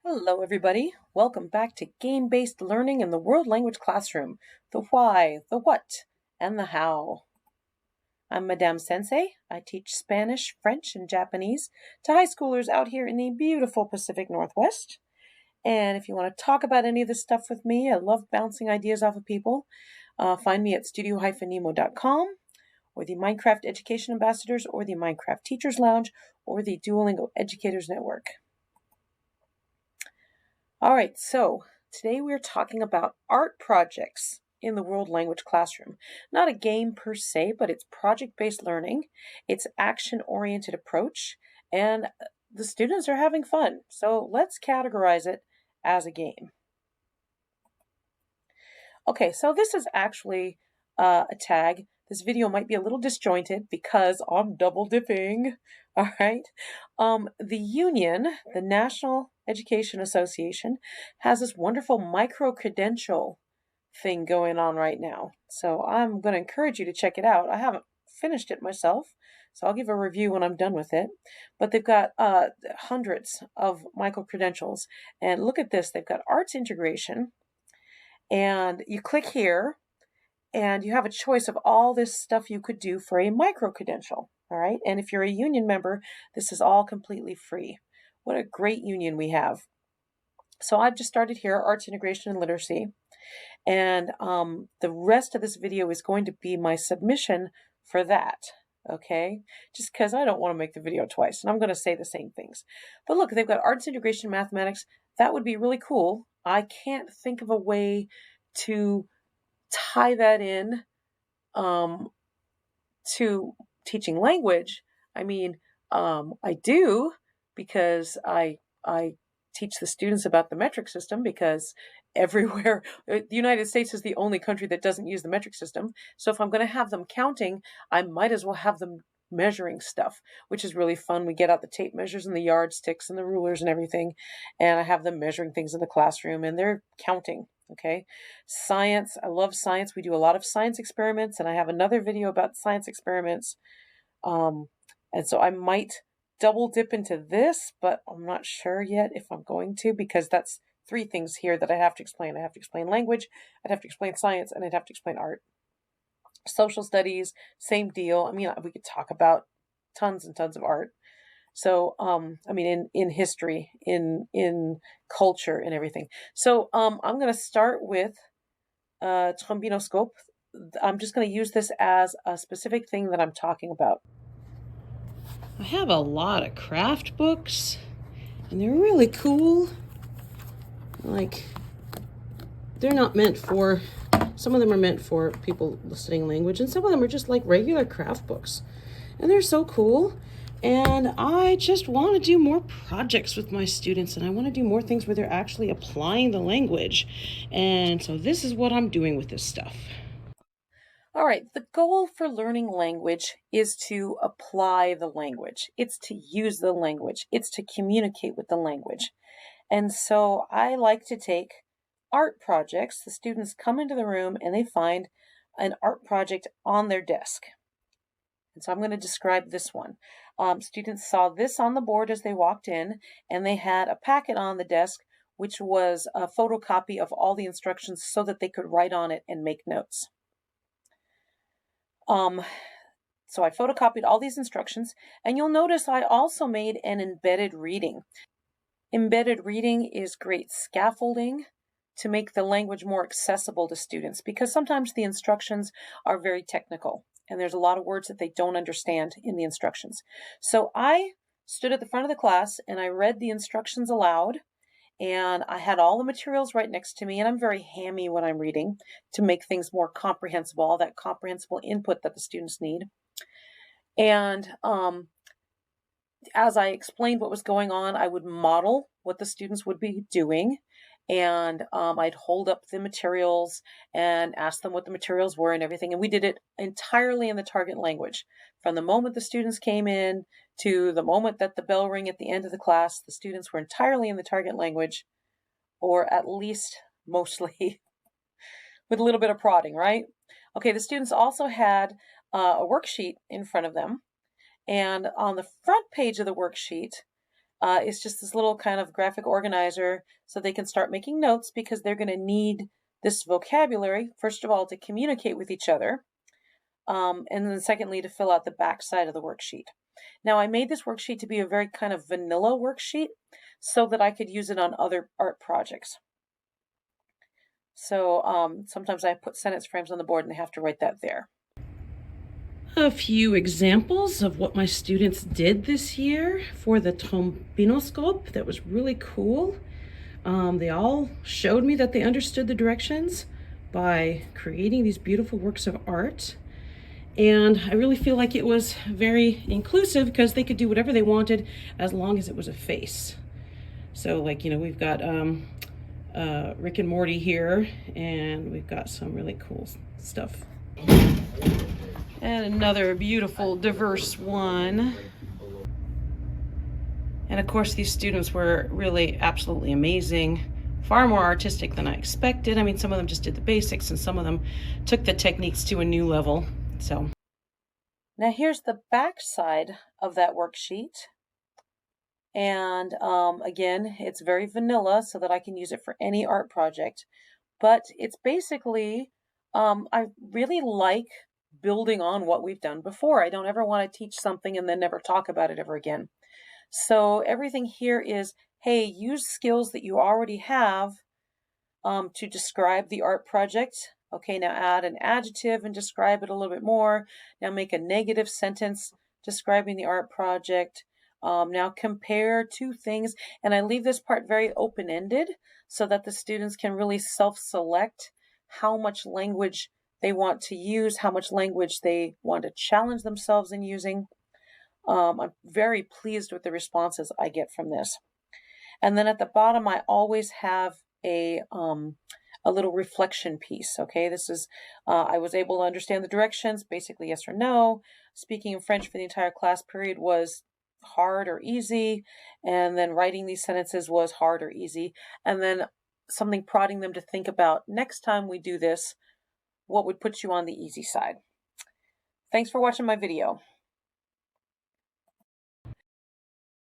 Hello, everybody. Welcome back to Game-Based Learning in the World Language Classroom. The why, the what, and the how. I'm Madame Sensei. I teach Spanish, French, and Japanese to high schoolers out here in the beautiful Pacific Northwest. And if you want to talk about any of this stuff with me, I love bouncing ideas off of people. Find me at studio-nemo.com or the Minecraft Education Ambassadors or the Minecraft Teachers Lounge or the Duolingo Educators Network. All right, so today we're talking about art projects in the world language classroom. Not a game per se, but it's project-based learning. It's action-oriented approach, and the students are having fun. So let's categorize it as a game. Okay, so this is actually a tag. This video might be a little disjointed because I'm double dipping. All right. The union, the National Education Association, has this wonderful micro-credential thing going on right now. So I'm going to encourage you to check it out. I haven't finished it myself, so I'll give a review when I'm done with it. But they've got hundreds of micro-credentials. And look at this. They've got arts integration. And you click here, and you have a choice of all this stuff you could do for a micro-credential, all right? And if you're a union member, this is all completely free. What a great union we have. So I've just started here, Arts Integration and Literacy, and the rest of this video is going to be my submission for that, okay? Just because I don't want to make the video twice, and I'm going to say the same things. But look, they've got Arts Integration Mathematics. That would be really cool. I can't think of a way to tie that in to teaching language. I mean, I do because I teach the students about the metric system because everywhere, the United States is the only country that doesn't use the metric system. So if I'm going to have them counting, I might as well have them measuring stuff, which is really fun. We get out the tape measures and the yardsticks and the rulers and everything, and I have them measuring things in the classroom, and they're counting. Okay, science. I love science. We do a lot of science experiments, and I have another video about science experiments. And so I might double dip into this, but I'm not sure yet if I'm going to, because that's three things here that I have to explain. I have to explain language, I'd have to explain science, and I'd have to explain art. Social studies, same deal. I mean, we could talk about tons and tons of art. So, I mean, in history, in culture and everything. So, I'm going to start with trombinoscope. I'm just going to use this as a specific thing that I'm talking about. I have a lot of craft books, and they're really cool. Like, they're not meant for, some of them are meant for people studying language, and some of them are just like regular craft books. And they're so cool. And I just want to do more projects with my students, and I want to do more things where they're actually applying the language. And so this is what I'm doing with this stuff. All right, the goal for learning language is to apply the language. It's to use the language. It's to communicate with the language. And so I like to take art projects. The students come into the room and they find an art project on their desk. And so I'm going to describe this one. Students saw this on the board as they walked in, and they had a packet on the desk, which was a photocopy of all the instructions so that they could write on it and make notes. So I photocopied all these instructions, and you'll notice I also made an embedded reading. Embedded reading is great scaffolding to make the language more accessible to students, because sometimes the instructions are very technical, and there's a lot of words that they don't understand in the instructions. So I stood at the front of the class, and I read the instructions aloud, and I had all the materials right next to me, and I'm very hammy when I'm reading to make things more comprehensible, all that comprehensible input that the students need. And as I explained what was going on, I would model what the students would be doing, and I'd hold up the materials and ask them what the materials were and everything. And we did it entirely in the target language. From the moment the students came in to the moment that the bell rang at the end of the class, the students were entirely in the target language, or at least mostly, with a little bit of prodding, right? Okay, the students also had a worksheet in front of them. And on the front page of the worksheet, It's just this little kind of graphic organizer so they can start making notes, because they're going to need this vocabulary, first of all, to communicate with each other, and then secondly, to fill out the back side of the worksheet. Now, I made this worksheet to be a very kind of vanilla worksheet so that I could use it on other art projects. So sometimes I put sentence frames on the board and they have to write that there. A few examples of what my students did this year for the tombinoscope that was really cool. They all showed me that they understood the directions by creating these beautiful works of art. And I really feel like it was very inclusive because they could do whatever they wanted as long as it was a face. So like, you know, we've got Rick and Morty here, and we've got some really cool stuff. And another beautiful, diverse one. And of course, these students were really absolutely amazing, far more artistic than I expected. I mean, some of them just did the basics and some of them took the techniques to a new level. So now here's the back side of that worksheet. And again, it's very vanilla so that I can use it for any art project. But it's basically, I really like building on what we've done before. I don't ever want to teach something and then never talk about it ever again. So everything here is, hey, use skills that you already have to describe the art project. Okay, now add an adjective and describe it a little bit more. Now make a negative sentence describing the art project. Now compare two things. And I leave this part very open-ended so that the students can really self-select how much language they want to use, how much language they want to challenge themselves in using. I'm very pleased with the responses I get from this. And then at the bottom, I always have a little reflection piece. Okay, this is, I was able to understand the directions, basically yes or no. Speaking in French for the entire class period was hard or easy. And then writing these sentences was hard or easy. And then something prodding them to think about, next time we do this, what would put you on the easy side? Thanks for watching my video.